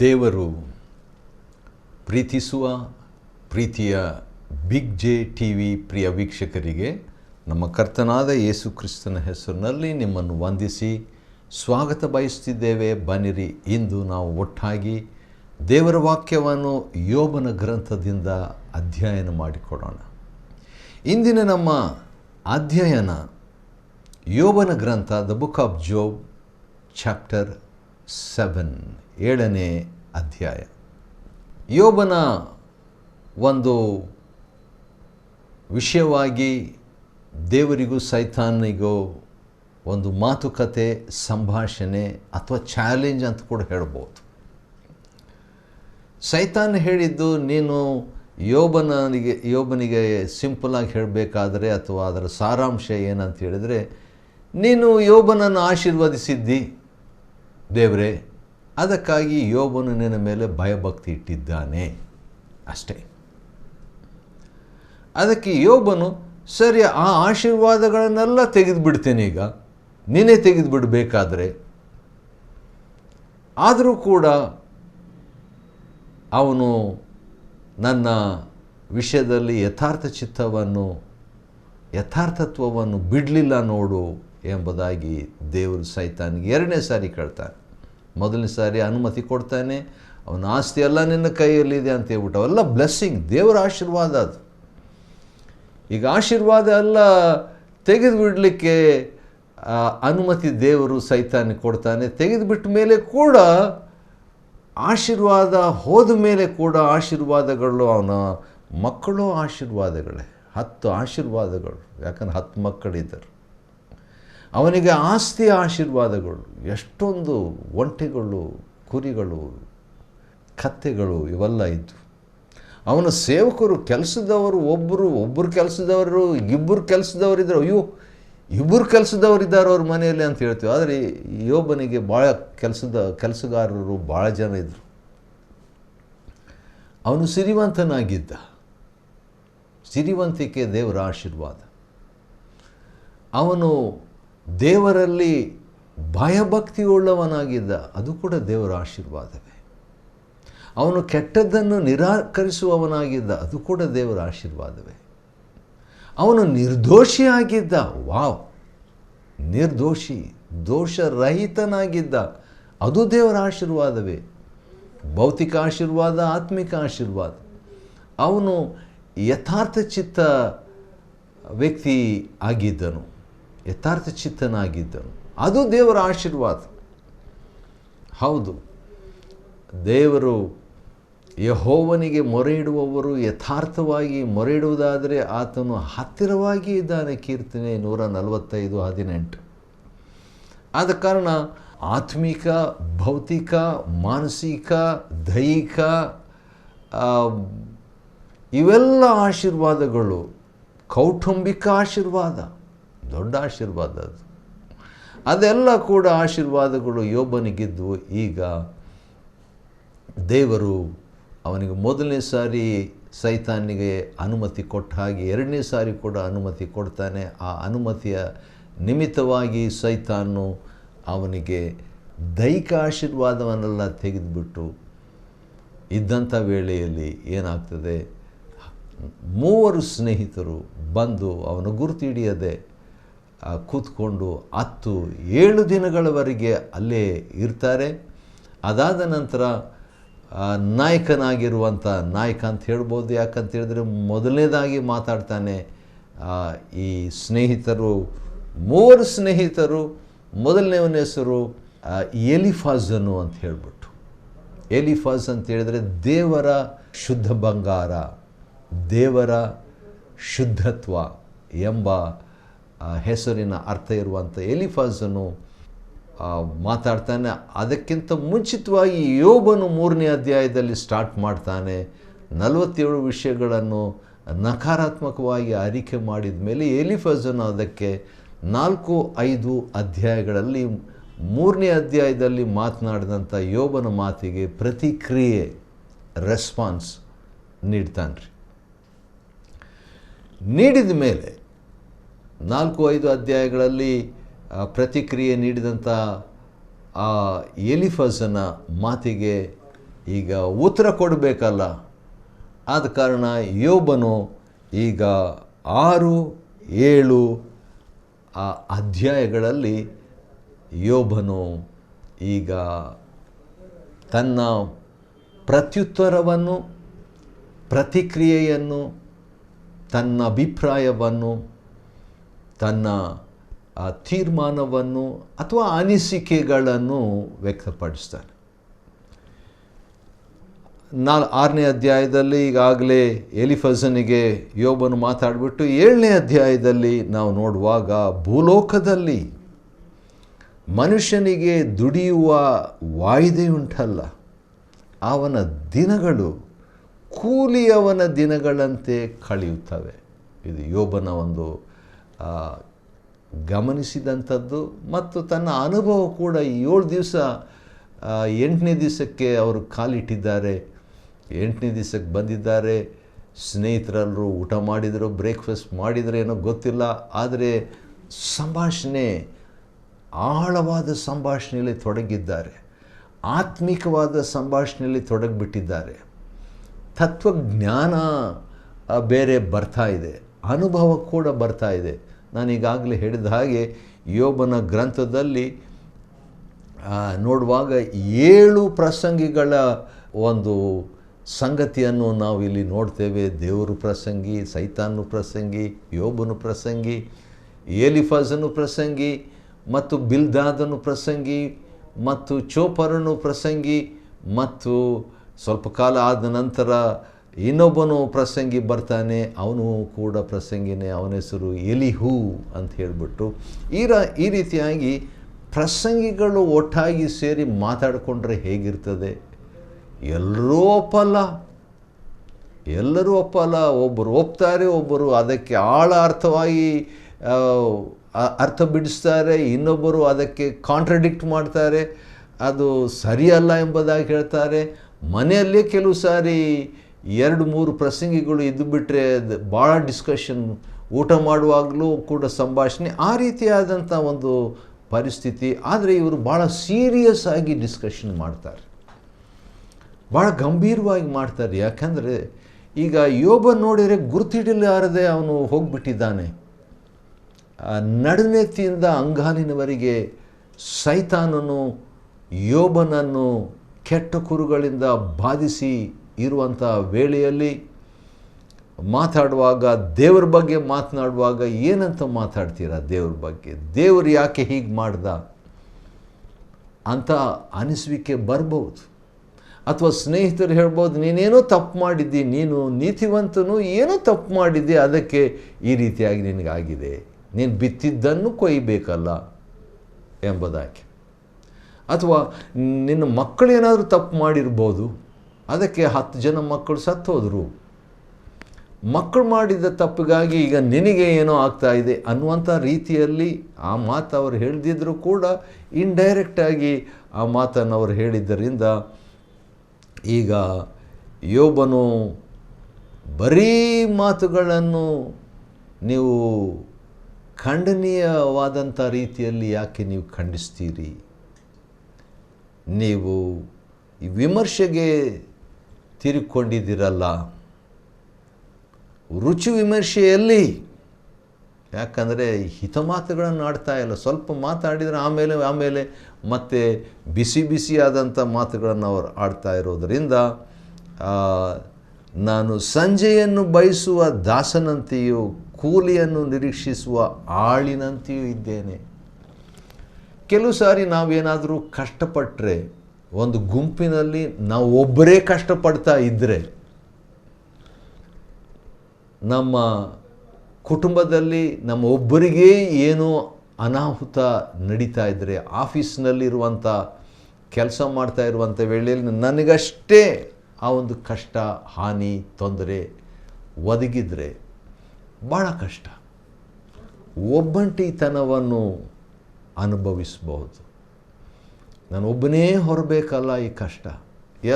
ದೇವರು ಪ್ರೀತಿಸುವ ಪ್ರೀತಿಯ ಬಿಗ್ ಜೆ ಟಿ ವಿ ಪ್ರಿಯ ವೀಕ್ಷಕರಿಗೆ ನಮ್ಮ ಕರ್ತನಾದ ಯೇಸು ಕ್ರಿಸ್ತನ ಹೆಸರಿನಲ್ಲಿ ನಿಮ್ಮನ್ನು ವಂದಿಸಿ ಸ್ವಾಗತ ಬಯಸುತ್ತಿದ್ದೇವೆ. ಬನ್ನಿರಿ, ಇಂದು ನಾವು ಒಟ್ಟಾಗಿ ದೇವರ ವಾಕ್ಯವನ್ನು ಯೋಬನ ಗ್ರಂಥದಿಂದ ಅಧ್ಯಯನ ಮಾಡಿಕೊಡೋಣ. ಇಂದಿನ ನಮ್ಮ ಅಧ್ಯಯನ ಯೋಬನ ಗ್ರಂಥ, ದ ಬುಕ್ ಆಫ್ ಜೋಬ್, ಚಾಪ್ಟರ್ 7, 7ನೇ ಅಧ್ಯಾಯ. ಯೋಬನ ಒಂದು ವಿಷಯವಾಗಿ ದೇವರಿಗೂ ಸೈತಾನಿಗೂ ಒಂದು ಮಾತುಕತೆ, ಸಂಭಾಷಣೆ ಅಥವಾ ಚಾಲೆಂಜ್ ಅಂತ ಕೂಡ ಹೇಳ್ಬೋದು. ಸೈತಾನ್ ಹೇಳಿದ್ದು, ನೀನು ಯೋಬನಿಗೆ ಸಿಂಪಲಾಗಿ ಹೇಳಬೇಕಾದ್ರೆ ಅಥವಾ ಅದರ ಸಾರಾಂಶ ಏನಂತ ಹೇಳಿದರೆ, ನೀನು ಯೋಬನನ್ನು ಆಶೀರ್ವದಿಸಿದ್ದಿ ದೇವರೇ, ಅದಕ್ಕಾಗಿ ಯೋಬನು ನಿನ್ನ ಮೇಲೆ ಭಯಭಕ್ತಿ ಇಟ್ಟಿದ್ದಾನೆ ಅಷ್ಟೇ. ಅದಕ್ಕೆ ಯೋಬನು, ಸರಿ, ಆ ಆಶೀರ್ವಾದಗಳನ್ನೆಲ್ಲ ತೆಗೆದುಬಿಡ್ತೇನೆ, ಈಗ ನೀನೇ ತೆಗೆದುಬಿಡಬೇಕಾದ್ರೆ. ಆದರೂ ಕೂಡ ಅವನು ನನ್ನ ವಿಷಯದಲ್ಲಿ ಯಥಾರ್ಥತ್ವವನ್ನು ಬಿಡಲಿಲ್ಲ ನೋಡು ಎಂಬುದಾಗಿ ದೇವರು ಸೈತಾನಿಗೆ 2ನೇ ಸಾರಿ ಕೇಳ್ತಾನೆ. ಮೊದಲನೇ ಸಾರಿ ಅನುಮತಿ ಕೊಡ್ತಾನೆ, ಅವನ ಆಸ್ತಿ ಎಲ್ಲ ನಿನ್ನ ಕೈಯಲ್ಲಿದೆ ಅಂತ ಹೇಳ್ಬಿಟ್ಟು, ಅವೆಲ್ಲ ಬ್ಲೆಸ್ಸಿಂಗ್, ದೇವರ ಆಶೀರ್ವಾದ ಅದು. ಈಗ ಆಶೀರ್ವಾದ ಎಲ್ಲ ತೆಗೆದುಬಿಡಲಿಕ್ಕೆ ಅನುಮತಿ ದೇವರು ಸೈತಾನಿಗೆ ಕೊಡ್ತಾನೆ. ತೆಗೆದುಬಿಟ್ಟ ಮೇಲೆ ಕೂಡ ಆಶೀರ್ವಾದ ಹೋದ ಮೇಲೆ ಕೂಡ ಆಶೀರ್ವಾದಗಳು, ಅವನ ಮಕ್ಕಳು ಆಶೀರ್ವಾದಗಳೇ, 10 ಆಶೀರ್ವಾದಗಳು. ಯಾಕಂದ್ರೆ 10 ಮಕ್ಕಳಿದ್ದರು. ಅವನಿಗೆ ಆಸ್ತಿ ಆಶೀರ್ವಾದಗಳು, ಎಷ್ಟೊಂದು ಒಂಟೆಗಳು, ಕುರಿಗಳು, ಕತ್ತೆಗಳು ಇವೆಲ್ಲ ಇದ್ದು. ಅವನ ಸೇವಕರು, ಕೆಲಸದವರು, ಒಬ್ಬರು ಕೆಲಸದವರು, 2 ಕೆಲಸದವರಿದ್ದರು. ಅಯ್ಯೋ, 2 ಕೆಲಸದವರಿದ್ದಾರೆ ಅವ್ರ ಮನೆಯಲ್ಲಿ ಅಂತ ಹೇಳ್ತೀವಿ. ಆದರೆ ಯೋಬನಿಗೆ ಭಾಳ ಕೆಲಸಗಾರರು ಭಾಳ ಜನ ಇದ್ದರು. ಅವನು ಸಿರಿವಂತನಾಗಿದ್ದ. ಸಿರಿವಂತಿಕೆ ದೇವರ ಆಶೀರ್ವಾದ. ಅವನು ದೇವರಲ್ಲಿ ಭಯಭಕ್ತಿಯುಳ್ಳವನಾಗಿದ್ದ, ಅದು ಕೂಡ ದೇವರ ಆಶೀರ್ವಾದವೇ. ಅವನು ಕೆಟ್ಟದ್ದನ್ನು ನಿರಾಕರಿಸುವವನಾಗಿದ್ದ, ಅದು ಕೂಡ ದೇವರ ಆಶೀರ್ವಾದವೇ. ಅವನು ನಿರ್ದೋಷಿಯಾಗಿದ್ದ, ವಾವ್, ನಿರ್ದೋಷಿ, ದೋಷರಹಿತನಾಗಿದ್ದ, ಅದು ದೇವರ ಆಶೀರ್ವಾದವೇ. ಭೌತಿಕ ಆಶೀರ್ವಾದ, ಆತ್ಮಿಕ ಆಶೀರ್ವಾದ. ಅವನು ಯಥಾರ್ಥ ಚಿತ್ತ ವ್ಯಕ್ತಿ ಆಗಿದ್ದನು, ಯಥಾರ್ಥ ಚಿತ್ತನಾಗಿದ್ದನು, ಅದು ದೇವರ ಆಶೀರ್ವಾದ. ಹೌದು, ದೇವರು ಯೆಹೋವನಿಗೆ ಮೊರೆ ಇಡುವವರು ಯಥಾರ್ಥವಾಗಿ ಮೊರೆ ಇಡುವುದಾದರೆ ಆತನು ಹತ್ತಿರವಾಗಿ ಇದ್ದಾನೆ. ಕೀರ್ತನೆ 145:18. ಆದ ಕಾರಣ ಆತ್ಮಿಕ, ಭೌತಿಕ, ಮಾನಸಿಕ, ದೈಹಿಕ ಇವೆಲ್ಲ ಆಶೀರ್ವಾದಗಳು, ಕೌಟುಂಬಿಕ ಆಶೀರ್ವಾದ, ದೊಡ್ಡ ಆಶೀರ್ವಾದ ಅದು. ಅದೆಲ್ಲ ಕೂಡ ಆಶೀರ್ವಾದಗಳು ಯೋಬನಿಗಿದ್ದು. ಈಗ ದೇವರು ಅವನಿಗೆ ಮೊದಲನೇ ಸಾರಿ ಸೈತಾನಿಗೆ ಅನುಮತಿ ಕೊಟ್ಟ ಹಾಗೆ 2ನೇ ಸಾರಿ ಕೂಡ ಅನುಮತಿ ಕೊಡ್ತಾನೆ. ಆ ಅನುಮತಿಯ ನಿಮಿತ್ತವಾಗಿ ಸೈತಾನು ಅವನಿಗೆ ದೈಹಿಕ ಆಶೀರ್ವಾದವನ್ನೆಲ್ಲ ತೆಗೆದುಬಿಟ್ಟು ಇದ್ದಂಥ ವೇಳೆಯಲ್ಲಿ ಏನಾಗ್ತದೆ, 3 ಸ್ನೇಹಿತರು ಬಂದು ಅವನ ಗುರುತು ಹಿಡಿಯದೆ ಕೂತ್ಕೊಂಡು 7 ದಿನಗಳವರೆಗೆ ಅಲ್ಲೇ ಇರ್ತಾರೆ. ಅದಾದ ನಂತರ ನಾಯಕನಾಗಿರುವಂಥ, ನಾಯಕ ಅಂತ ಹೇಳ್ಬೋದು, ಯಾಕಂತ ಹೇಳಿದ್ರೆ ಮೊದಲನೇದಾಗಿ ಮಾತಾಡ್ತಾನೆ. ಈ ಸ್ನೇಹಿತರು, 3 ಸ್ನೇಹಿತರು, ಮೊದಲನೇವನ ಹೆಸರು ಎಲಿಫಾಜನು ಅಂತ ಹೇಳ್ಬಿಟ್ಟು. ಎಲಿಫಾಜ್ ಅಂತ ಹೇಳಿದರೆ ದೇವರ ಶುದ್ಧ ಬಂಗಾರ, ದೇವರ ಶುದ್ಧತ್ವ ಎಂಬ ಹೆಸರಿನ ಅರ್ಥ ಇರುವಂಥ ಎಲಿಫಾಜನು ಮಾತಾಡ್ತಾನೆ. ಅದಕ್ಕಿಂತ ಮುಂಚಿತವಾಗಿ ಯೋಬನು 3ನೇ ಅಧ್ಯಾಯದಲ್ಲಿ ಸ್ಟಾರ್ಟ್ ಮಾಡ್ತಾನೆ. 47 ವಿಷಯಗಳನ್ನು ನಕಾರಾತ್ಮಕವಾಗಿ ಅರಿಕೆ ಮಾಡಿದ ಮೇಲೆ ಎಲಿಫಾಜನು ಅದಕ್ಕೆ 4-5 ಅಧ್ಯಾಯಗಳಲ್ಲಿ 3ನೇ ಅಧ್ಯಾಯದಲ್ಲಿ ಮಾತನಾಡಿದಂಥ ಯೋಬನ ಮಾತಿಗೆ ಪ್ರತಿಕ್ರಿಯೆ, ರೆಸ್ಪಾನ್ಸ್ ನೀಡ್ತಾನೆ ರೀ. ನೀಡಿದ ಮೇಲೆ 4-5 ಅಧ್ಯಾಯಗಳಲ್ಲಿ ಪ್ರತಿಕ್ರಿಯೆ ನೀಡಿದಂಥ ಆ ಎಲಿಫಜನ ಮಾತಿಗೆ ಈಗ ಉತ್ತರ ಕೊಡಬೇಕಲ್ಲ. ಆದ ಕಾರಣ ಯೋಬನು ಈಗ 6-7 ಅಧ್ಯಾಯಗಳಲ್ಲಿ ಯೋಬನು ಈಗ ತನ್ನ ಪ್ರತ್ಯುತ್ತರವನ್ನು, ಪ್ರತಿಕ್ರಿಯೆಯನ್ನು, ತನ್ನ ಅಭಿಪ್ರಾಯವನ್ನು, ತನ್ನ ತೀರ್ಮಾನವನ್ನು ಅಥವಾ ಅನಿಸಿಕೆಗಳನ್ನು ವ್ಯಕ್ತಪಡಿಸ್ತಾನೆ. 6ನೇ ಅಧ್ಯಾಯದಲ್ಲಿ ಈಗಾಗಲೇ ಎಲಿಫಜನಿಗೆ ಯೋಬನು ಮಾತಾಡಿಬಿಟ್ಟು 7ನೇ ಅಧ್ಯಾಯದಲ್ಲಿ ನಾವು ನೋಡುವಾಗ ಭೂಲೋಕದಲ್ಲಿ ಮನುಷ್ಯನಿಗೆ ದುಡಿಯುವ ವಾಯ್ದೆ ಉಂಟಲ್ಲ, ಅವನ ದಿನಗಳು ಕೂಲಿಯವನ ದಿನಗಳಂತೆ ಕಳೆಯುತ್ತವೆ. ಇದು ಯೋಬನ ಒಂದು ಗಮನಿಸಿದಂಥದ್ದು ಮತ್ತು ತನ್ನ ಅನುಭವ ಕೂಡ. 7 ದಿವಸ 8ನೇ ದಿವಸಕ್ಕೆ ಅವರು ಕಾಲಿಟ್ಟಿದ್ದಾರೆ. 8ನೇ ದಿವಸಕ್ಕೆ ಬಂದಿದ್ದಾರೆ. ಸ್ನೇಹಿತರೆಲ್ಲರೂ ಊಟ ಮಾಡಿದರು, ಬ್ರೇಕ್ಫಾಸ್ಟ್ ಮಾಡಿದರೆ ಏನೋ ಗೊತ್ತಿಲ್ಲ. ಆದರೆ ಸಂಭಾಷಣೆ, ಆಳವಾದ ಸಂಭಾಷಣೆಯಲ್ಲಿ ತೊಡಗಿದ್ದಾರೆ. ಆತ್ಮಿಕವಾದ ಸಂಭಾಷಣೆಯಲ್ಲಿ ತೊಡಗಿಬಿಟ್ಟಿದ್ದಾರೆ. ತತ್ವಜ್ಞಾನ ಬೇರೆ ಬರ್ತಾ ಇದೆ, ಅನುಭವ ಕೂಡ ಬರ್ತಾ ಇದೆ. ನಾನೀಗಾಗಲೇ ಹೇಳಿದ ಹಾಗೆ ಯೋಬನ ಗ್ರಂಥದಲ್ಲಿ ನೋಡುವಾಗ 7 ಪ್ರಸಂಗಿಗಳ ಒಂದು ಸಂಗತಿಯನ್ನು ನಾವು ಇಲ್ಲಿ ನೋಡ್ತೇವೆ. ದೇವರು ಪ್ರಸಂಗಿ, ಸೈತಾನನು ಪ್ರಸಂಗಿ, ಯೋಬನು ಪ್ರಸಂಗಿ, ಎಲಿಫಜನು ಪ್ರಸಂಗಿ, ಮತ್ತು ಬಿಲ್ದಾದನು ಪ್ರಸಂಗಿ, ಮತ್ತು ಚೋಪರನು ಪ್ರಸಂಗಿ, ಮತ್ತು ಸ್ವಲ್ಪ ಕಾಲ ಆದ ನಂತರ ಇನ್ನೊಬ್ಬನು ಪ್ರಸಂಗಿ ಬರ್ತಾನೆ, ಅವನು ಕೂಡ ಪ್ರಸಂಗಿನೇ. ಅವನ ಹೆಸರು ಎಲಿಹು ಅಂತ ಹೇಳಿಬಿಟ್ಟು ಈ ರೀತಿಯಾಗಿ ಪ್ರಸಂಗಿಗಳು ಒಟ್ಟಾಗಿ ಸೇರಿ ಮಾತಾಡಿಕೊಂಡ್ರೆ ಹೇಗಿರ್ತದೆ? ಎಲ್ಲರೂ ಒಪ್ಪಲ್ಲ. ಒಬ್ಬರು ಒಪ್ತಾರೆ, ಒಬ್ಬರು ಅದಕ್ಕೆ ಆಳ ಅರ್ಥವಾಗಿ ಅರ್ಥ ಬಿಡಿಸ್ತಾರೆ, ಇನ್ನೊಬ್ಬರು ಅದಕ್ಕೆ ಕಾಂಟ್ರಡಿಕ್ಟ್ ಮಾಡ್ತಾರೆ, ಅದು ಸರಿಯಲ್ಲ ಎಂಬುದಾಗಿ ಹೇಳ್ತಾರೆ. ಮನೆಯಲ್ಲೇ ಕೆಲವು ಸಾರಿ 2-3 ಪ್ರಸಂಗಿಗಳು ಇದ್ದು ಬಿಟ್ಟರೆ ಭಾಳ ಡಿಸ್ಕಷನ್, ಊಟ ಮಾಡುವಾಗಲೂ ಕೂಡ ಸಂಭಾಷಣೆ, ಆ ರೀತಿಯಾದಂಥ ಒಂದು ಪರಿಸ್ಥಿತಿ. ಆದರೆ ಇವರು ಭಾಳ ಸೀರಿಯಸ್ ಆಗಿ ಡಿಸ್ಕಷನ್ ಮಾಡ್ತಾರೆ, ಭಾಳ ಗಂಭೀರವಾಗಿ ಮಾಡ್ತಾರೆ. ಯಾಕಂದರೆ ಈಗ ಯೋಬ ನೋಡಿದರೆ ಗುರುತಿಡಲಾರದೆ ಅವನು ಹೋಗಿಬಿಟ್ಟಿದ್ದಾನೆ. ನಡುನೆತ್ತಿಯಿಂದ ಅಂಗಾಲಿನವರೆಗೆ ಸೈತಾನನು ಯೋಬನನ್ನು ಕೆಟ್ಟ ಕುರುಗಳಿಂದ ಬಾಧಿಸಿ ಇರುವಂಥ ವೇಳೆಯಲ್ಲಿ ಮಾತಾಡುವಾಗ, ದೇವರ ಬಗ್ಗೆ ಮಾತನಾಡುವಾಗ ಏನಂತ ಮಾತಾಡ್ತೀರಾ? ದೇವ್ರ ಬಗ್ಗೆ, ದೇವರು ಯಾಕೆ ಹೀಗೆ ಮಾಡ್ದ ಅಂತ ಅನಿಸುವಿಕೆ ಬರ್ಬೋದು. ಅಥವಾ ಸ್ನೇಹಿತರು ಹೇಳ್ಬೋದು, ನೀನೇನೋ ತಪ್ಪು ಮಾಡಿದ್ದಿ, ನೀನು ನೀತಿವಂತನು, ಏನೋ ತಪ್ಪು ಮಾಡಿದ್ದೆ, ಅದಕ್ಕೆ ಈ ರೀತಿಯಾಗಿ ನಿನಗಾಗಿದೆ, ನೀನು ಬಿತ್ತಿದ್ದನ್ನು ಕೊಯ್ಯಬೇಕಲ್ಲ ಎಂಬುದಾಗಿ. ಅಥವಾ ನಿನ್ನ ಮಕ್ಕಳೇನಾದರೂ ತಪ್ಪು ಮಾಡಿರ್ಬೋದು, ಅದಕ್ಕೆ 10 ಜನ ಮಕ್ಕಳು ಸತ್ತೋದ್ರು, ಮಕ್ಕಳು ಮಾಡಿದ ತಪ್ಪಿಗಾಗಿ ಈಗ ನಿನಗೆ ಏನೋ ಆಗ್ತಾ ಇದೆ ಅನ್ನುವಂಥ ರೀತಿಯಲ್ಲಿ ಆ ಮಾತು ಅವರು ಹೇಳಿದ್ರು ಕೂಡ ಇಂಡೈರೆಕ್ಟಾಗಿ ಆ ಮಾತನ್ನು ಅವರು ಹೇಳಿದ್ದರಿಂದ ಈಗ ಯೋಬನು ಬರೀ ಮಾತುಗಳನ್ನು ನೀವು ಖಂಡನೀಯವಾದಂಥ ರೀತಿಯಲ್ಲಿ ಯಾಕೆ ನೀವು ಖಂಡಿಸ್ತೀರಿ? ನೀವು ಈ ವಿಮರ್ಶೆಗೆ ತಿರುಗಿಕೊಂಡಿದ್ದೀರಲ್ಲ, ರುಚಿ ವಿಮರ್ಶೆಯಲ್ಲಿ. ಯಾಕಂದರೆ ಹಿತಮಾತುಗಳನ್ನು ಆಡ್ತಾ ಇಲ್ಲ, ಸ್ವಲ್ಪ ಮಾತಾಡಿದರೆ ಆಮೇಲೆ ಮತ್ತೆ ಬಿಸಿಯಾದಂಥ ಮಾತುಗಳನ್ನು ಅವರು ಆಡ್ತಾ ಇರೋದರಿಂದ ನಾನು ಸಂಜೆಯನ್ನು ಬಯಸುವ ದಾಸನಂತೆಯೂ ಕೂಲಿಯನ್ನು ನಿರೀಕ್ಷಿಸುವ ಆಳಿನಂತೆಯೂ ಇದ್ದೇನೆ. ಕೆಲವು ಸಾರಿ ನಾವೇನಾದರೂ ಕಷ್ಟಪಟ್ಟರೆ, ಒಂದು ಗುಂಪಿನಲ್ಲಿ ನಾವು ಒಬ್ಬರೇ ಕಷ್ಟಪಡ್ತಾ ಇದ್ದರೆ, ನಮ್ಮ ಕುಟುಂಬದಲ್ಲಿ ನಮ್ಮ ಒಬ್ಬರಿಗೇ ಏನೋ ಅನಾಹುತ ನಡೀತಾ ಇದ್ದರೆ, ಆಫೀಸ್ನಲ್ಲಿರುವಂಥ ಕೆಲಸ ಮಾಡ್ತಾ ಇರುವಂಥ ವೇಳೆಯಲ್ಲಿ ನನಗಷ್ಟೇ ಆ ಒಂದು ಕಷ್ಟ, ಹಾನಿ, ತೊಂದರೆ ಒದಗಿದರೆ ಭಾಳ ಕಷ್ಟ, ಒಬ್ಬಂಟಿತನವನ್ನು ಅನುಭವಿಸಬಹುದು. ನಾನು ಒಬ್ಬನೇ ಹೊರಬೇಕಲ್ಲ ಈ ಕಷ್ಟ,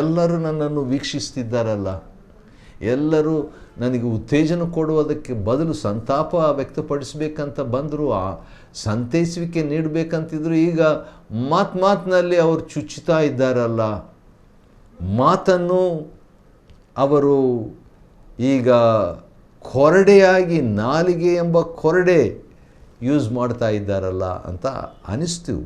ಎಲ್ಲರೂ ನನ್ನನ್ನು ವೀಕ್ಷಿಸ್ತಿದ್ದಾರಲ್ಲ, ಎಲ್ಲರೂ ನನಗೆ ಉತ್ತೇಜನ ಕೊಡುವುದಕ್ಕೆ ಬದಲು ಸಂತಾಪ ವ್ಯಕ್ತಪಡಿಸಬೇಕಂತ ಬಂದರು, ಆ ಸಂತೈಸುವಿಕೆ ನೀಡಬೇಕಂತಿದ್ರು, ಈಗ ಮಾತಿನಲ್ಲಿ ಅವರು ಚುಚ್ಚುತ್ತಾ ಇದ್ದಾರಲ್ಲ, ಮಾತನ್ನು ಅವರು ಈಗ ಕೊರಡೆಯಾಗಿ, ನಾಲಿಗೆ ಎಂಬ ಕೊರಡೆ ಯೂಸ್ ಮಾಡ್ತಾ ಇದ್ದಾರಲ್ಲ ಅಂತ ಅನಿಸ್ತು.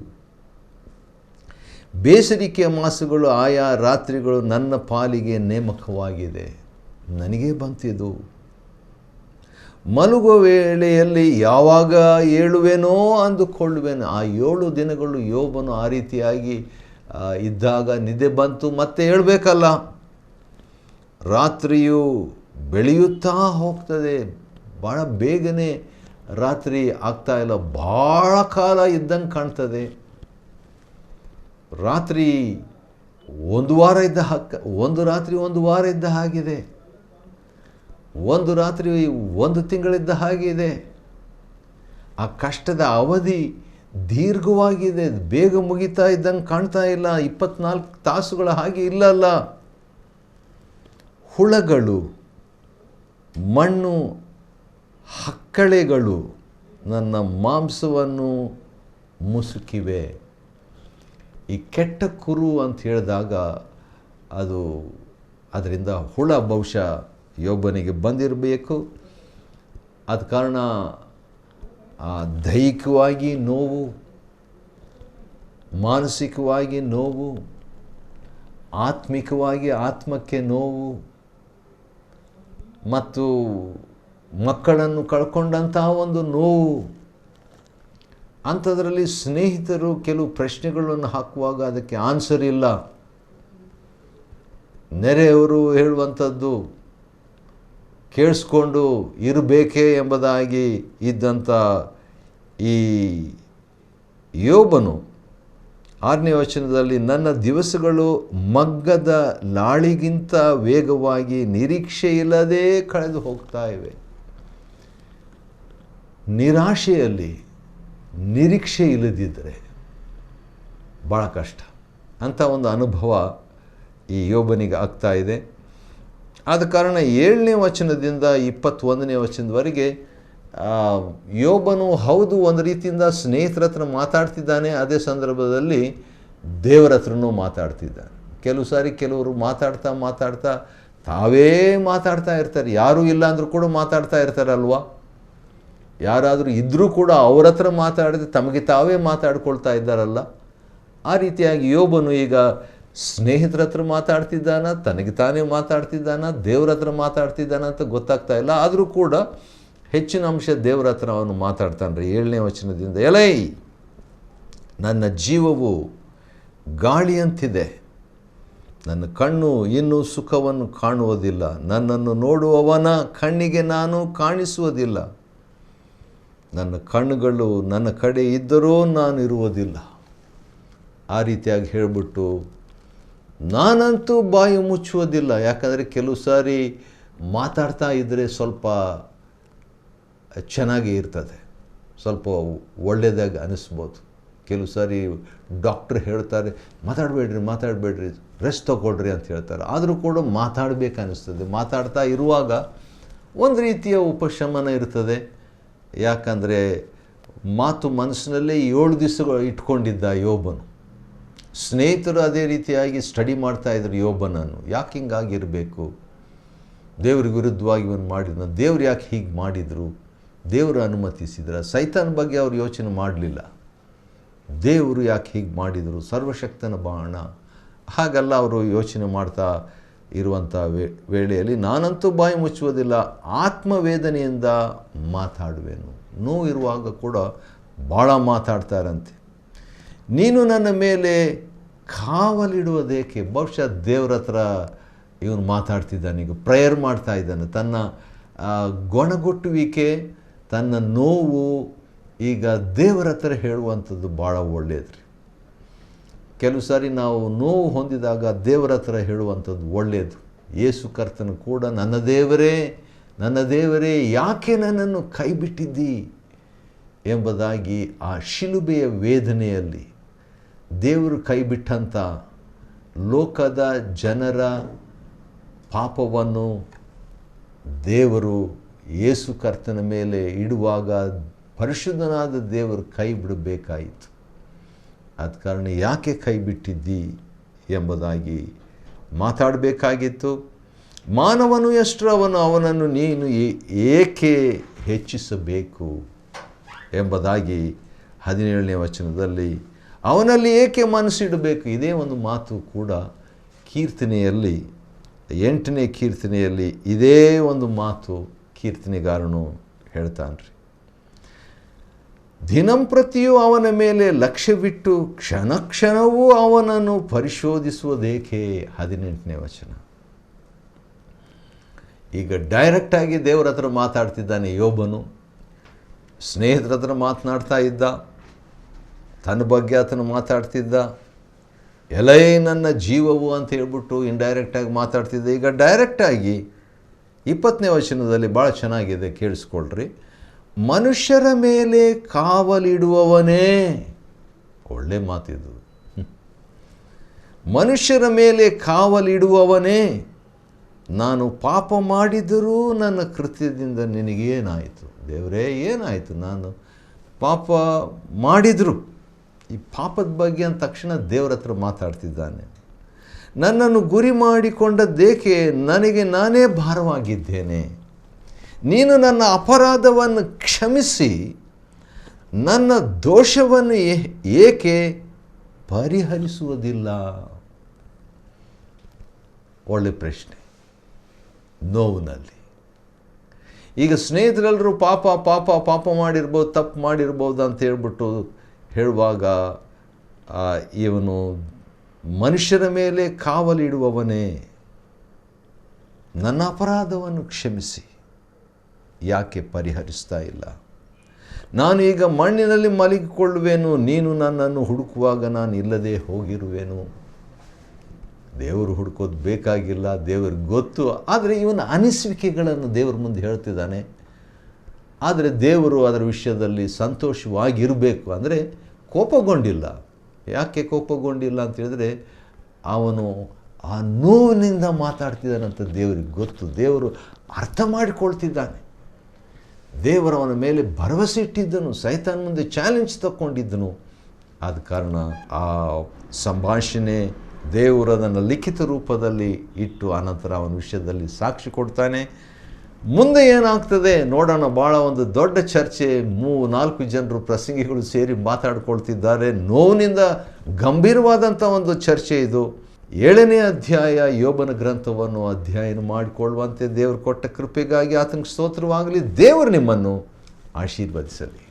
ಬೇಸರಿಕೆಯ ಮಾಸಗಳು, ಆಯಾ ರಾತ್ರಿಗಳು ನನ್ನ ಪಾಲಿಗೆ ನೇಮಕವಾಗಿದೆ. ನನಗೇ ಬಂತಿದ್ದು. ಮಲಗುವ ವೇಳೆಯಲ್ಲಿ ಯಾವಾಗ ಏಳುವೆನೋ ಅಂದುಕೊಳ್ಳುವೆನು. ಆ 7 ದಿನಗಳು ಯೋಬನು ಆ ರೀತಿಯಾಗಿ ಇದ್ದಾಗ ನಿದ್ದೆ ಬಂತು, ಮತ್ತೆ ಹೇಳಬೇಕಲ್ಲ. ರಾತ್ರಿಯು ಬೆಳೆಯುತ್ತಾ ಹೋಗ್ತದೆ. ಭಾಳ ಬೇಗನೆ ರಾತ್ರಿ ಆಗ್ತಾ ಇಲ್ಲ, ಭಾಳ ಕಾಲ ಇದ್ದಂಗೆ ಕಾಣ್ತದೆ. ರಾತ್ರಿ ಒಂದು ರಾತ್ರಿ 1 ವಾರ ಇದ್ದ ಹಾಗಿದೆ. ಒಂದು ರಾತ್ರಿ 1 ತಿಂಗಳಿದ್ದ ಹಾಗಿದೆ. ಆ ಕಷ್ಟದ ಅವಧಿ ದೀರ್ಘವಾಗಿದೆ, ಬೇಗ ಮುಗಿತಾ ಇದ್ದಂಗೆ ಕಾಣ್ತಾ ಇಲ್ಲ. 24 ತಾಸುಗಳ ಹಾಗೆ ಇಲ್ಲಲ್ಲ. ಹುಳಗಳು, ಮಣ್ಣು, ಹಕ್ಕಳೆಗಳು ನನ್ನ ಮಾಂಸವನ್ನು ಮುಸುಕಿವೆ. ಈ ಕೆಟ್ಟ ಕುರು ಅಂತ ಹೇಳಿದಾಗ ಅದರಿಂದ ಹುಳ ಬಹುಶಃ ಯೋಬನಿಗೆ ಬಂದಿರಬೇಕು. ಆದ ಕಾರಣ ದೈಹಿಕವಾಗಿ ನೋವು, ಮಾನಸಿಕವಾಗಿ ನೋವು, ಆತ್ಮಿಕವಾಗಿ ಆತ್ಮಕ್ಕೆ ನೋವು, ಮತ್ತು ಮಕ್ಕಳನ್ನು ಕಳ್ಕೊಂಡಂತಹ ಒಂದು ನೋವು. ಅಂಥದ್ರಲ್ಲಿ ಸ್ನೇಹಿತರು ಕೆಲವು ಪ್ರಶ್ನೆಗಳನ್ನು ಹಾಕುವಾಗ ಅದಕ್ಕೆ ಆನ್ಸರ್ ಇಲ್ಲ. ನೆರೆಯವರು ಹೇಳುವಂಥದ್ದು ಕೇಳಿಸ್ಕೊಂಡು ಇರಬೇಕೇ ಎಂಬುದಾಗಿ ಇದ್ದಂಥ ಈ ಯೋಬನು 6ನೇ ವಚನದಲ್ಲಿ, ನನ್ನ ದಿವಸಗಳು ಮಗ್ಗದ ಲಾಳಿಗಿಂತ ವೇಗವಾಗಿ ನಿರೀಕ್ಷೆ ಇಲ್ಲದೆ ಕಳೆದು ಹೋಗ್ತಾ ಇವೆ. ನಿರಾಶೆಯಲ್ಲಿ ನಿರೀಕ್ಷೆ ಇಲ್ಲದಿದ್ದರೆ ಭಾಳ ಕಷ್ಟ ಅಂಥ ಒಂದು ಅನುಭವ ಈ ಯೋಬನಿಗೆ ಆಗ್ತಾ ಇದೆ. ಆದ ಕಾರಣ 7ನೇ ವಚನದಿಂದ 21ನೇ ವಚನದವರೆಗೆ ಯೋಬನು ಹೌದು ಒಂದು ರೀತಿಯಿಂದ ಸ್ನೇಹಿತರ ಹತ್ರ ಮಾತಾಡ್ತಿದ್ದಾನೆ, ಅದೇ ಸಂದರ್ಭದಲ್ಲಿ ದೇವರ ಹತ್ರನೂ ಮಾತಾಡ್ತಿದ್ದಾನೆ. ಕೆಲವು ಸಾರಿ ಕೆಲವರು ಮಾತಾಡ್ತಾ ತಾವೇ ಮಾತಾಡ್ತಾ ಇರ್ತಾರೆ. ಯಾರೂ ಇಲ್ಲ ಅಂದರೂ ಕೂಡ ಮಾತಾಡ್ತಾ ಇರ್ತಾರಲ್ವ. ಯಾರಾದರೂ ಇದ್ದರೂ ಕೂಡ ಅವ್ರ ಹತ್ರ ಮಾತಾಡಿದ್ರೆ ತಮಗೆ ತಾವೇ ಮಾತಾಡ್ಕೊಳ್ತಾ ಇದ್ದಾರಲ್ಲ. ಆ ರೀತಿಯಾಗಿ ಯೋಬನು ಈಗ ಸ್ನೇಹಿತರ ಹತ್ರ ಮಾತಾಡ್ತಿದ್ದಾನ, ತನಗೆ ತಾನೇ ಮಾತಾಡ್ತಿದ್ದಾನ, ದೇವ್ರ ಹತ್ರ ಮಾತಾಡ್ತಿದ್ದಾನ ಅಂತ ಗೊತ್ತಾಗ್ತಾ ಇಲ್ಲ. ಆದರೂ ಕೂಡ ಹೆಚ್ಚಿನ ಅಂಶ ದೇವರ ಹತ್ರ ಅವನು ಮಾತಾಡ್ತಾನೆ. 7ನೇ ವಚನದಿಂದ, ಎಲೈ ನನ್ನ ಜೀವವು ಗಾಳಿಯಂತಿದೆ, ನನ್ನ ಕಣ್ಣು ಇನ್ನೂ ಸುಖವನ್ನು ಕಾಣುವುದಿಲ್ಲ, ನನ್ನನ್ನು ನೋಡುವವನ ಕಣ್ಣಿಗೆ ನಾನು ಕಾಣಿಸುವುದಿಲ್ಲ, ನನ್ನ ಕಣ್ಣುಗಳು ನನ್ನ ಕಡೆ ಇದ್ದರೂ ನಾನು ಇರುವುದಿಲ್ಲ. ಆ ರೀತಿಯಾಗಿ ಹೇಳಿಬಿಟ್ಟು ನಾನಂತೂ ಬಾಯಿ ಮುಚ್ಚುವುದಿಲ್ಲ. ಯಾಕಂದರೆ ಕೆಲವು ಸಾರಿ ಮಾತಾಡ್ತಾ ಇದ್ದರೆ ಸ್ವಲ್ಪ ಚೆನ್ನಾಗಿ ಇರ್ತದೆ, ಸ್ವಲ್ಪ ಒಳ್ಳೆಯದಾಗಿ ಅನಿಸ್ಬೋದು. ಕೆಲವು ಸಾರಿ ಡಾಕ್ಟ್ರ್ ಹೇಳ್ತಾರೆ ಮಾತಾಡಬೇಡ್ರಿ ರೆಸ್ಟ್ ತಗೊಳ್ರಿ ಅಂತ ಹೇಳ್ತಾರೆ. ಆದರೂ ಕೂಡ ಮಾತಾಡಬೇಕು ಅನ್ನಿಸ್ತದೆ. ಮಾತಾಡ್ತಾ ಇರುವಾಗ ಒಂದು ರೀತಿಯ ಉಪಶಮನ ಇರ್ತದೆ. ಯಾಕಂದರೆ ಮಾತು ಮನಸ್ಸಿನಲ್ಲೇ 7 ದಿವಸಗಳು ಇಟ್ಕೊಂಡಿದ್ದ ಯೋಬನು. ಸ್ನೇಹಿತರು ಅದೇ ರೀತಿಯಾಗಿ ಸ್ಟಡಿ ಮಾಡ್ತಾಯಿದ್ರು ಯೋಬನನ್ನು. ಯಾಕೆ ಹಿಂಗಾಗಿರಬೇಕು, ದೇವ್ರಿಗೆ ವಿರುದ್ಧವಾಗಿ ಇವನು ಮಾಡಿದ, ದೇವ್ರು ಯಾಕೆ ಹೀಗೆ ಮಾಡಿದರು, ದೇವರು ಅನುಮತಿಸಿದ್ರ, ಸೈತಾನ್ ಬಗ್ಗೆ ಅವರು ಯೋಚನೆ ಮಾಡಲಿಲ್ಲ. ದೇವರು ಯಾಕೆ ಹೀಗೆ ಮಾಡಿದರು, ಸರ್ವಶಕ್ತನ ಬಾಣ, ಹಾಗೆಲ್ಲ ಅವರು ಯೋಚನೆ ಮಾಡ್ತಾ ಇರುವಂಥ ವೇಳೆಯಲ್ಲಿ ನಾನಂತೂ ಬಾಯಿ ಮುಚ್ಚುವುದಿಲ್ಲ, ಆತ್ಮವೇದನೆಯಿಂದ ಮಾತಾಡುವೆನು. ನೋವು ಇರುವಾಗ ಕೂಡ ಭಾಳ ಮಾತಾಡ್ತಾರಂತೆ. ನೀನು ನನ್ನ ಮೇಲೆ ಕಾವಲಿಡುವುದೇಕೆ. ಬಹುಶಃ ದೇವ್ರ ಹತ್ರ ಇವನು ಮಾತಾಡ್ತಿದ್ದಾನೆ, ಈಗ ಪ್ರೇಯರ್ ಮಾಡ್ತಾ ಇದ್ದಾನೆ. ತನ್ನ ಗೊಣಗುಟ್ಟುವಿಕೆ, ತನ್ನ ನೋವು ಈಗ ದೇವರ ಹತ್ರ ಹೇಳುವಂಥದ್ದು ಭಾಳ ಒಳ್ಳೆಯದು ರೀ. ಕೆಲವು ಸಾರಿ ನಾವು ನೋವು ಹೊಂದಿದಾಗ ದೇವರ ಹತ್ರ ಹೇಳುವಂಥದ್ದು ಒಳ್ಳೆಯದು. ಯೇಸು ಕರ್ತನು ಕೂಡ ನನ್ನ ದೇವರೇ ಯಾಕೆ ನನ್ನನ್ನು ಕೈ ಬಿಟ್ಟಿದ್ದಿ ಎಂಬುದಾಗಿ ಆ ಶಿಲುಬೆಯ ವೇದನೆಯಲ್ಲಿ ದೇವರು ಕೈ ಬಿಟ್ಟಂಥ ಲೋಕದ ಜನರ ಪಾಪವನ್ನು ದೇವರು ಯೇಸು ಕರ್ತನ ಮೇಲೆ ಇಡುವಾಗ ಪರಿಶುದ್ಧನಾದ ದೇವರು ಕೈ ಬಿಡಬೇಕಾಯಿತು. ಆದ ಕಾರಣ ಯಾಕೆ ಕೈ ಬಿಟ್ಟಿದ್ದಿ ಎಂಬುದಾಗಿ ಮಾತಾಡಬೇಕಾಗಿತ್ತು. ಮಾನವನು ಎಷ್ಟರವನು, ಅವನನ್ನು ನೀನು ಏಕೆ ಹೆಚ್ಚಿಸಬೇಕು ಎಂಬುದಾಗಿ 17ನೇ ವಚನದಲ್ಲಿ ಅವನಲ್ಲಿ ಏಕೆ ಮನಸ್ಸಿಡಬೇಕು. ಇದೇ ಒಂದು ಮಾತು ಕೂಡ ಕೀರ್ತನೆಯಲ್ಲಿ 8ನೇ ಕೀರ್ತನೆಯಲ್ಲಿ ಇದೇ ಒಂದು ಮಾತು ಕೀರ್ತನೆಗಾರನು ಹೇಳ್ತಾನ್ರಿ. ದಿನಂಪ್ರತಿಯೂ ಅವನ ಮೇಲೆ ಲಕ್ಷ್ಯವಿಟ್ಟು ಕ್ಷಣ ಕ್ಷಣವೂ ಅವನನ್ನು ಪರಿಶೋಧಿಸುವುದೇಕೆ. 18ನೇ ವಚನ. ಈಗ ಡೈರೆಕ್ಟಾಗಿ ದೇವರ ಹತ್ರ ಮಾತಾಡ್ತಿದ್ದಾನೆ ಯೋಬನು. ಸ್ನೇಹಿತರ ಹತ್ರ ಮಾತನಾಡ್ತಾ ಇದ್ದ, ತನ್ನ ಬಗ್ಗೆ ಆತನು ಮಾತಾಡ್ತಿದ್ದ. ಎಲೈ ನನ್ನ ಜೀವವು ಅಂತ ಹೇಳ್ಬಿಟ್ಟು ಇಂಡೈರೆಕ್ಟಾಗಿ ಮಾತಾಡ್ತಿದ್ದ. ಈಗ ಡೈರೆಕ್ಟಾಗಿ 20ನೇ ವಚನದಲ್ಲಿ ಭಾಳ ಚೆನ್ನಾಗಿದೆ, ಕೇಳಿಸ್ಕೊಳ್ರಿ. ಮನುಷ್ಯರ ಮೇಲೆ ಕಾವಲಿಡುವವನೇ. ಒಳ್ಳೆ ಮಾತಿದು. ಮನುಷ್ಯರ ಮೇಲೆ ಕಾವಲಿಡುವವನೇ, ನಾನು ಪಾಪ ಮಾಡಿದರೂ ನನ್ನ ಕೃತ್ಯದಿಂದ ನಿನಗೇನಾಯಿತು. ದೇವರೇ ಏನಾಯಿತು, ನಾನು ಪಾಪ ಮಾಡಿದರು. ಈ ಪಾಪದ ಬಗ್ಗೆ ಅಂದ ತಕ್ಷಣ ದೇವರ ಹತ್ರ ಮಾತಾಡ್ತಿದ್ದಾನೆ. ನನ್ನನ್ನು ಗುರಿ ಮಾಡಿಕೊಂಡದ್ದೇಕೆ, ನನಗೆ ನಾನೇ ಭಾರವಾಗಿದ್ದೇನೆ. ನೀನು ನನ್ನ ಅಪರಾಧವನ್ನು ಕ್ಷಮಿಸಿ ನನ್ನ ದೋಷವನ್ನು ಏಕೆ ಪರಿಹರಿಸುವುದಿಲ್ಲ. ಒಳ್ಳೆ ಪ್ರಶ್ನೆ. ನೋವಿನಲ್ಲಿ ಈಗ ಸ್ನೇಹಿತರೆಲ್ಲರೂ ಪಾಪ ಪಾಪ ಪಾಪ ಮಾಡಿರ್ಬೋದು, ತಪ್ಪು ಮಾಡಿರ್ಬೋದು ಅಂತ ಹೇಳ್ಬಿಟ್ಟು ಹೇಳುವಾಗ ಇವನು ಮನುಷ್ಯರ ಮೇಲೆ ಕಾವಲಿಡುವವನೇ, ನನ್ನ ಅಪರಾಧವನ್ನು ಕ್ಷಮಿಸಿ ಯಾಕೆ ಪರಿಹರಿಸ್ತಾ ಇಲ್ಲ. ನಾನು ಈಗ ಮಣ್ಣಿನಲ್ಲಿ ಮಲಗಿಕೊಳ್ಳುವೆನು, ನೀನು ನನ್ನನ್ನು ಹುಡುಕುವಾಗ ನಾನು ಇಲ್ಲದೆ ಹೋಗಿರುವೆನು. ದೇವರು ಹುಡುಕೋದು ಬೇಕಾಗಿಲ್ಲ, ದೇವರಿಗೆ ಗೊತ್ತು. ಆದರೆ ಇವನ ಅನಿಸಿಕೆಗಳನ್ನು ದೇವರ ಮುಂದೆ ಹೇಳ್ತಿದ್ದಾನೆ. ಆದರೆ ದೇವರು ಅದರ ವಿಷಯದಲ್ಲಿ ಸಂತೋಷವಾಗಿರಬೇಕು. ಅಂದರೆ ಕೋಪಗೊಂಡಿಲ್ಲ. ಯಾಕೆ ಕೋಪಗೊಂಡಿಲ್ಲ ಅಂತ ಹೇಳಿದ್ರೆ, ಅವನು ಆ ನೋವಿನಿಂದ ಮಾತಾಡ್ತಿದ್ದಾನಂತ ದೇವರಿಗೆ ಗೊತ್ತು. ದೇವರು ಅರ್ಥ ಮಾಡಿಕೊಳ್ತಿದ್ದಾನೆ. ದೇವರವನ ಮೇಲೆ ಭರವಸೆ ಇಟ್ಟಿದ್ದನು, ಸೈತಾನ್ ಮುಂದೆ ಚಾಲೆಂಜ್ ತಗೊಂಡಿದ್ದನು. ಆದ ಕಾರಣ ಆ ಸಂಭಾಷಣೆ ದೇವರು ಅದನ್ನು ಲಿಖಿತ ರೂಪದಲ್ಲಿ ಇಟ್ಟು ಅನಂತರ ಅವನ ವಿಷಯದಲ್ಲಿ ಸಾಕ್ಷಿ ಕೊಡ್ತಾನೆ. ಮುಂದೆ ಏನಾಗ್ತದೆ ನೋಡೋಣ. ಭಾಳ ಒಂದು ದೊಡ್ಡ ಚರ್ಚೆ, 3-4 ಜನರು ಪ್ರಸಂಗಿಗಳು ಸೇರಿ ಮಾತಾಡ್ಕೊಳ್ತಿದ್ದಾರೆ. ನೋವಿನಿಂದ ಗಂಭೀರವಾದಂಥ ಒಂದು ಚರ್ಚೆ ಇದು. 7ನೇ ಅಧ್ಯಾಯ ಯೋಬನ ಗ್ರಂಥವನ್ನು ಅಧ್ಯಯನ ಮಾಡಿಕೊಳ್ಳುವಂತೆ ದೇವರು ಕೊಟ್ಟ ಕೃಪೆಗಾಗಿ ಆತನಿಗೆ ಸ್ತೋತ್ರವಾಗಲಿ. ದೇವರು ನಿಮ್ಮನ್ನು ಆಶೀರ್ವದಿಸಲಿ.